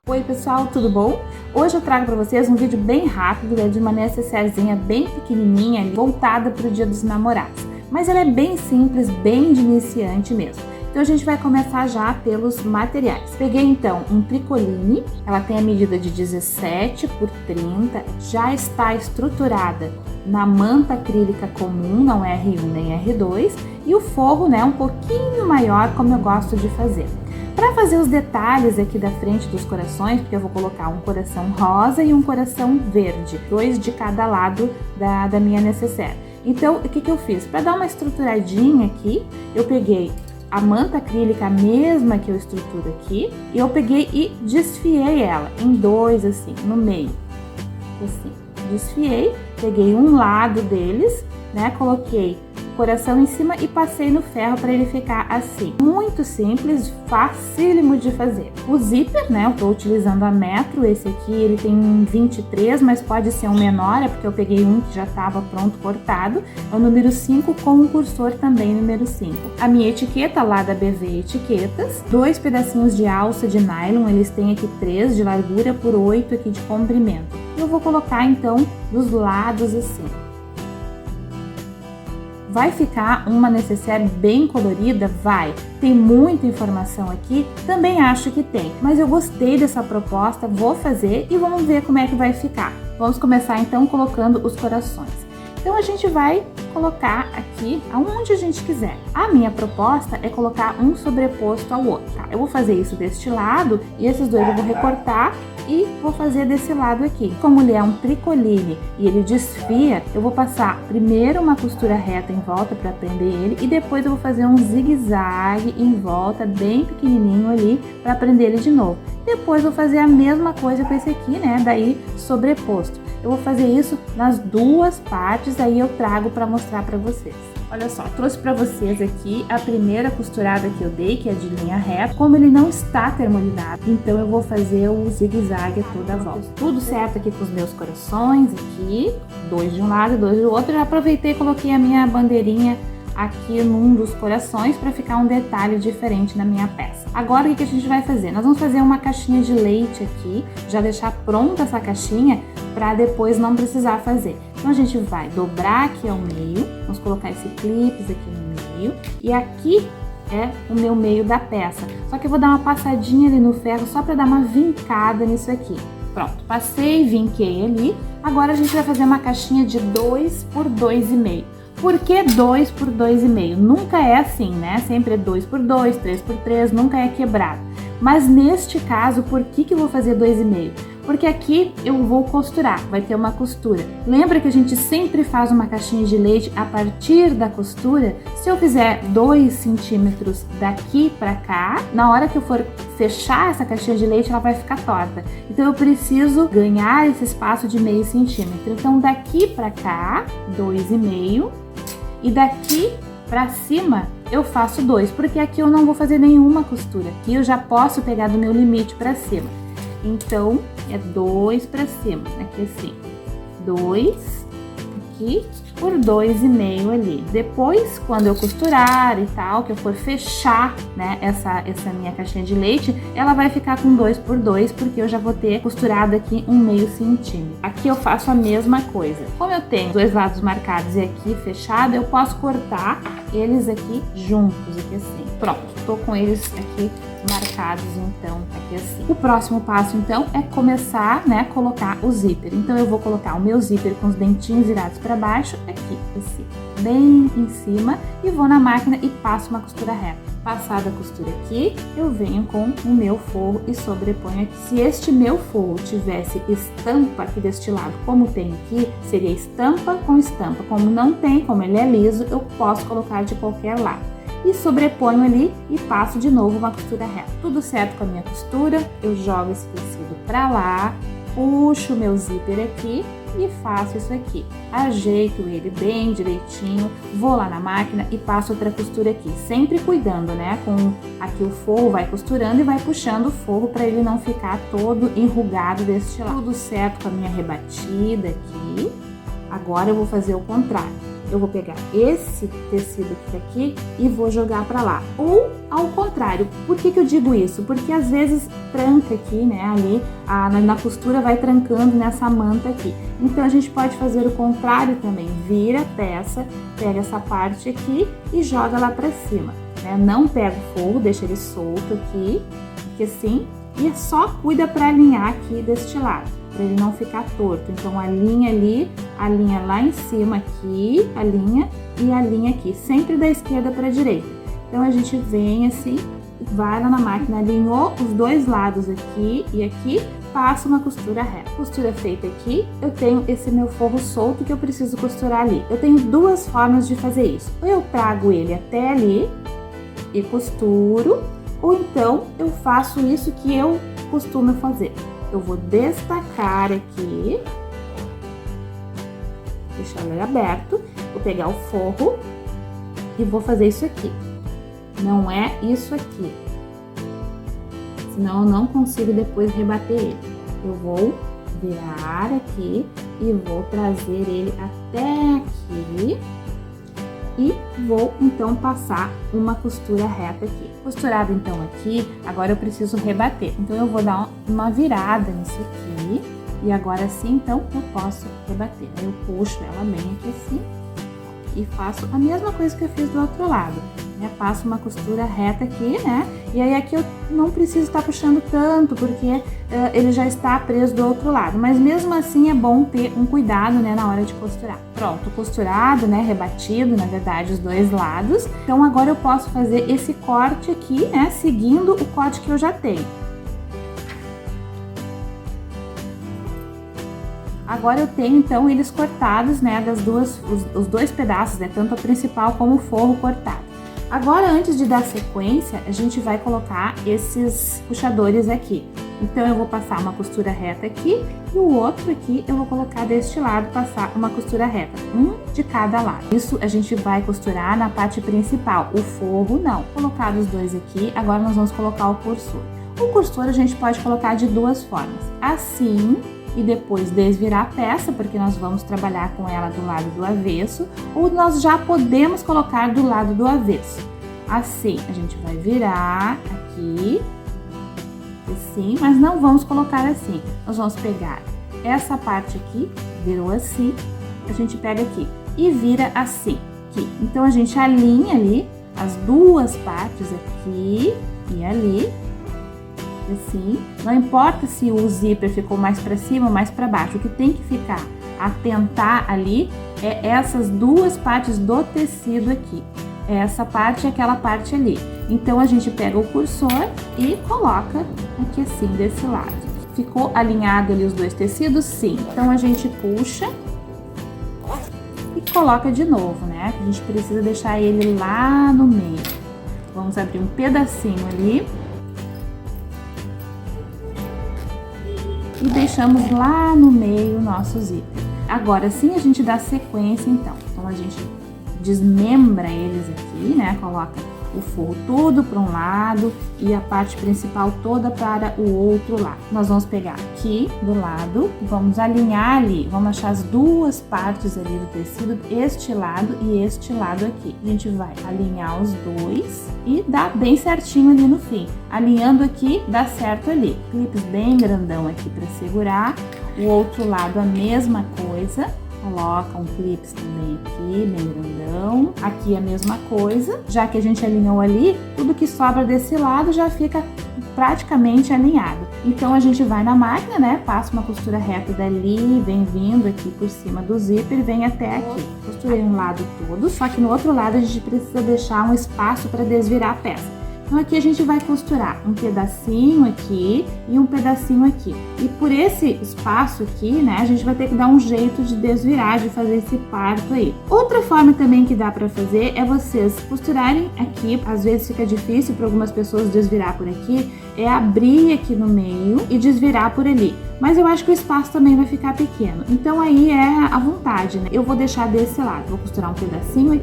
Oi pessoal, tudo bom? Hoje eu trago para vocês um vídeo bem rápido, de uma necessairezinha bem pequenininha, voltada para o Dia dos Namorados. Mas ela é bem simples, bem de iniciante mesmo. Então a gente vai começar já pelos materiais. Peguei então um tricoline, ela tem a medida de 17 por 30, já está estruturada na manta acrílica comum, não é R1 nem R2, e o forro, né, um pouquinho maior, como eu gosto de fazer. Para fazer os detalhes aqui da frente dos corações, porque eu vou colocar um coração rosa e um coração verde, dois de cada lado da minha necessaire. Então, o que eu fiz? Para dar uma estruturadinha aqui, eu peguei a manta acrílica, a mesma que eu estruturo aqui, e eu peguei e desfiei ela em dois, assim, no meio. Assim, desfiei, peguei um lado deles, né, coloquei coração em cima e passei no ferro para ele ficar assim. Muito simples, facílimo de fazer. O zíper, né, eu tô utilizando a metro, esse aqui ele tem 23, mas pode ser um menor, é porque eu peguei um que já estava pronto cortado, é o número 5 com o cursor também número 5. A minha etiqueta lá da BV Etiquetas, dois pedacinhos de alça de nylon, eles têm aqui 3 de largura por 8 aqui de comprimento. Eu vou colocar então dos lados assim. Vai ficar uma necessaire bem colorida? Vai! Tem muita informação aqui? Também acho que tem, mas eu gostei dessa proposta, vou fazer e vamos ver como é que vai ficar. Vamos começar então colocando os corações. Então a gente vai colocar aqui aonde a gente quiser. A minha proposta é colocar um sobreposto ao outro, tá? Eu vou fazer isso deste lado e esses dois eu vou recortar e vou fazer desse lado aqui. Como ele é um tricoline e ele desfia, eu vou passar primeiro uma costura reta em volta para prender ele e depois eu vou fazer um zigue-zague em volta, bem pequenininho ali, para prender ele de novo. Depois vou fazer a mesma coisa com esse aqui, né, daí sobreposto. Eu vou fazer isso nas duas partes, aí eu trago para mostrar para vocês. Olha só, trouxe para vocês aqui a primeira costurada que eu dei, que é de linha reta. Como ele não está termolinado, então eu vou fazer o zigue-zague toda a volta. Tudo certo aqui com os meus corações aqui, dois de um lado e dois do outro. Já aproveitei e coloquei a minha bandeirinha aqui num dos corações para ficar um detalhe diferente na minha peça. Agora o que a gente vai fazer? Nós vamos fazer uma caixinha de leite aqui, já deixar pronta essa caixinha para depois não precisar fazer. Então a gente vai dobrar aqui ao meio, vamos colocar esse clips aqui no meio e aqui é o meu meio da peça. Só que eu vou dar uma passadinha ali no ferro só para dar uma vincada nisso aqui. Pronto, passei, vinquei ali. Agora a gente vai fazer uma caixinha de 2 por 2,5. Por que 2 por 2,5? Nunca é assim, né? Sempre é 2 por 2, 3 por 3, nunca é quebrado. Mas neste caso, por que eu vou fazer 2,5? Porque aqui eu vou costurar, vai ter uma costura. Lembra que a gente sempre faz uma caixinha de leite a partir da costura? Se eu fizer 2 centímetros daqui pra cá, na hora que eu for fechar essa caixinha de leite, ela vai ficar torta. Então eu preciso ganhar esse espaço de meio centímetro. Então daqui pra cá, 2,5. E daqui pra cima eu faço 2, porque aqui eu não vou fazer nenhuma costura. Aqui eu já posso pegar do meu limite pra cima. Então, é 2 pra cima, aqui assim, 2 aqui por 2,5 ali. Depois, quando eu costurar e tal, que eu for fechar, né, essa minha caixinha de leite, ela vai ficar com 2 por 2, porque eu já vou ter costurado aqui um meio centímetro. Aqui eu faço a mesma coisa. Como eu tenho dois lados marcados e aqui fechado, eu posso cortar eles aqui juntos, aqui assim. Pronto, tô com eles aqui marcados, então, aqui assim. O próximo passo, então, é começar, né, colocar o zíper. Então, eu vou colocar o meu zíper com os dentinhos virados para baixo, aqui, assim, bem em cima, e vou na máquina e passo uma costura reta. Passada a costura aqui, eu venho com o meu forro e sobreponho aqui. Se este meu forro tivesse estampa aqui deste lado, como tem aqui, seria estampa com estampa. Como não tem, como ele é liso, eu posso colocar de qualquer lado. E sobreponho ali e passo de novo uma costura reta. Tudo certo com a minha costura, eu jogo esse tecido pra lá, puxo o meu zíper aqui e faço isso aqui. Ajeito ele bem direitinho, vou lá na máquina e passo outra costura aqui. Sempre cuidando, né? Com aqui o forro vai costurando e vai puxando o forro para ele não ficar todo enrugado deste lado. Tudo certo com a minha rebatida aqui. Agora eu vou fazer o contrário. eu vou pegar esse tecido que tá aqui e vou jogar pra lá. Ou ao contrário, por que eu digo isso? Porque às vezes tranca aqui, né, ali, na costura vai trancando nessa manta aqui. Então a gente pode fazer o contrário também, vira a peça, pega essa parte aqui e joga lá pra cima, né? Não pega o forro, deixa ele solto aqui, porque assim, e só cuida pra alinhar aqui deste lado, para ele não ficar torto. Então alinha ali, alinha lá em cima aqui, alinha e alinha aqui, sempre da esquerda para a direita. Então a gente vem assim, vai lá na máquina, alinhou os dois lados aqui e aqui, passa uma costura reta. Costura feita aqui, eu tenho esse meu forro solto que eu preciso costurar ali. Eu tenho duas formas de fazer isso. Ou eu trago ele até ali e costuro, ou então eu faço isso que eu costumo fazer. Eu vou destacar aqui, deixar ele aberto, vou pegar o forro e vou fazer isso aqui. Não é isso aqui, senão eu não consigo depois rebater ele. Eu vou virar aqui e vou trazer ele até aqui e vou então passar uma costura reta aqui. Costurado então aqui, agora eu preciso rebater, então eu vou dar uma virada nisso aqui e agora sim então eu posso rebater. Aí eu puxo ela bem aqui assim e faço a mesma coisa que eu fiz do outro lado, né? Passo uma costura reta aqui, né? E aí aqui eu não preciso estar puxando tanto, porque ele já está preso do outro lado, mas mesmo assim é bom ter um cuidado, né, na hora de costurar. Pronto, costurado, né, rebatido, na verdade, os dois lados. Então agora eu posso fazer esse corte aqui, né, seguindo o corte que eu já tenho. Agora eu tenho então eles cortados, né, os dois pedaços, né, tanto a principal como o forro cortado. Agora, antes de dar sequência, a gente vai colocar esses puxadores aqui. Então eu vou passar uma costura reta aqui e o outro aqui eu vou colocar deste lado, passar uma costura reta, um de cada lado. Isso a gente vai costurar na parte principal, o forro não. Colocar os dois aqui, agora nós vamos colocar o cursor. O cursor a gente pode colocar de duas formas, assim e depois desvirar a peça, porque nós vamos trabalhar com ela do lado do avesso, ou nós já podemos colocar do lado do avesso. Assim, a gente vai virar aqui, assim, mas não vamos colocar assim. Nós vamos pegar essa parte aqui, virou assim, a gente pega aqui e vira assim, aqui. Então, a gente alinha ali as duas partes aqui e ali, assim. Não importa se o zíper ficou mais para cima ou mais para baixo, o que tem que ficar, atentar ali, é essas duas partes do tecido aqui. Essa parte e aquela parte ali. Então, a gente pega o cursor e coloca aqui assim, desse lado. Ficou alinhado ali os dois tecidos? Sim. Então, a gente puxa e coloca de novo, né? A gente precisa deixar ele lá no meio. Vamos abrir um pedacinho ali. E deixamos lá no meio o nosso zíper. Agora sim a gente dá sequência então. Então a gente desmembra eles aqui, né? Coloca o forro todo para um lado e a parte principal toda para o outro lado. Nós vamos pegar aqui do lado, vamos alinhar ali, vamos achar as duas partes ali do tecido, este lado e este lado aqui. A gente vai alinhar os dois e dá bem certinho ali no fim. Alinhando aqui, dá certo ali. Clipes bem grandão aqui para segurar. O outro lado a mesma coisa. Coloca um clips também aqui, bem grandão. Aqui a mesma coisa. Já que a gente alinhou ali, tudo que sobra desse lado já fica praticamente alinhado. Então a gente vai na máquina, né? Passa uma costura reta dali, vem vindo aqui por cima do zíper, vem até aqui. Costurei um lado todo, só que no outro lado a gente precisa deixar um espaço para desvirar a peça. Então aqui a gente vai costurar um pedacinho aqui e um pedacinho aqui. E por esse espaço aqui, né, a gente vai ter que dar um jeito de desvirar, de fazer esse parto aí. Outra forma também que dá pra fazer é vocês costurarem aqui, às vezes fica difícil para algumas pessoas desvirar por aqui, é abrir aqui no meio e desvirar por ali. Mas eu acho que o espaço também vai ficar pequeno, então aí é à vontade, né? Eu vou deixar desse lado, vou costurar um pedacinho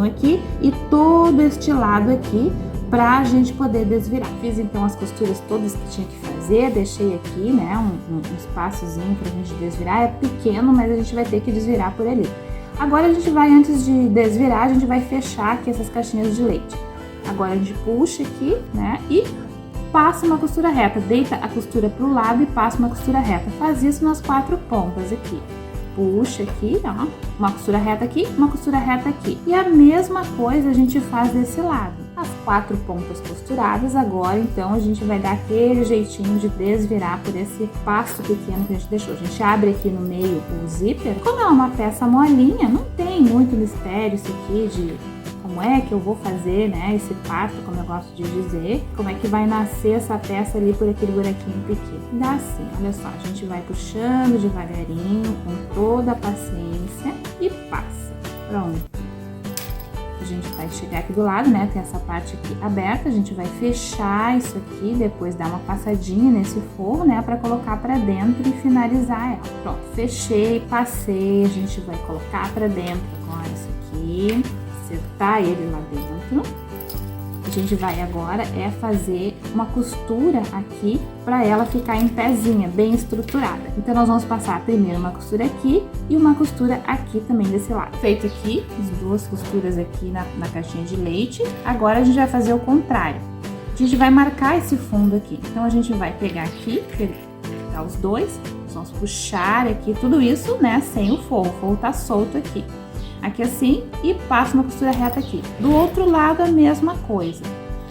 aqui e todo este lado aqui pra gente poder desvirar. Fiz então as costuras todas que tinha que fazer, deixei aqui, né, um espaçozinho pra gente desvirar, é pequeno, mas a gente vai ter que desvirar por ali. Agora a gente vai, antes de desvirar, a gente vai fechar aqui essas caixinhas de leite. Agora a gente puxa aqui, né, e passa uma costura reta, deita a costura pro lado e passa uma costura reta. Faz isso nas 4 pontas aqui. Puxa aqui, ó, uma costura reta aqui, uma costura reta aqui. E a mesma coisa a gente faz desse lado. As 4 pontas costuradas, agora então a gente vai dar aquele jeitinho de desvirar por esse passo pequeno que a gente deixou. A gente abre aqui no meio o zíper. Como é uma peça molinha, não tem muito mistério isso aqui de como é que eu vou fazer, né, esse parto, como eu gosto de dizer, como é que vai nascer essa peça ali por aquele buraquinho pequeno. Dá assim, olha só, a gente vai puxando devagarinho, com toda a paciência e passa. Pronto. A gente vai chegar aqui do lado, né, tem essa parte aqui aberta, a gente vai fechar isso aqui, depois dar uma passadinha nesse forro, né, para colocar para dentro e finalizar ela. Pronto, fechei, passei, a gente vai colocar para dentro agora isso aqui. Acertar ele lá dentro. A gente vai agora fazer uma costura aqui para ela ficar em pezinha, bem estruturada. Então nós vamos passar primeiro uma costura aqui e uma costura aqui também desse lado. Feito aqui, as 2 costuras aqui na caixinha de leite. Agora a gente vai fazer o contrário. A gente vai marcar esse fundo aqui. Então a gente vai pegar aqui, pegar os 2, vamos puxar aqui tudo isso, né, sem o forro tá solto aqui. Aqui assim, e passa uma costura reta aqui. Do outro lado a mesma coisa.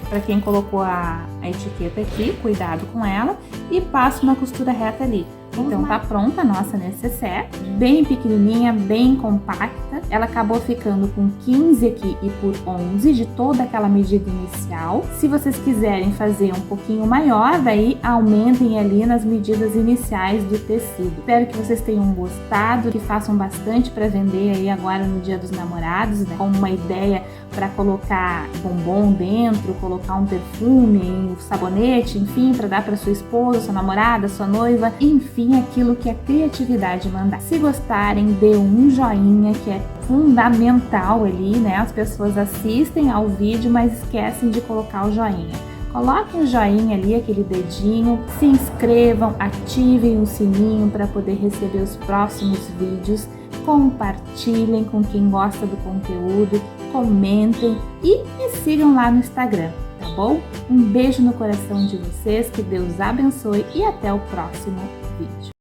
Para quem colocou a etiqueta aqui, cuidado com ela, e passa uma costura reta ali. Então tá pronta a nossa necessaire, bem pequenininha, bem compacta. Ela acabou ficando com 15 aqui e por 11 de toda aquela medida inicial. Se vocês quiserem fazer um pouquinho maior, daí aumentem ali nas medidas iniciais do tecido. Espero que vocês tenham gostado, que façam bastante para vender aí agora no Dia dos Namorados, né? Como uma ideia para colocar bombom dentro, colocar um perfume, um sabonete, enfim, para dar para sua esposa, sua namorada, sua noiva, enfim, aquilo que a criatividade mandar. Se gostarem, dê um joinha, que é fundamental ali, né? As pessoas assistem ao vídeo, mas esquecem de colocar o joinha. Coloquem o joinha ali, aquele dedinho, se inscrevam, ativem o sininho para poder receber os próximos vídeos, compartilhem com quem gosta do conteúdo, comentem e me sigam lá no Instagram, tá bom? Um beijo no coração de vocês, que Deus abençoe e até o próximo vídeo.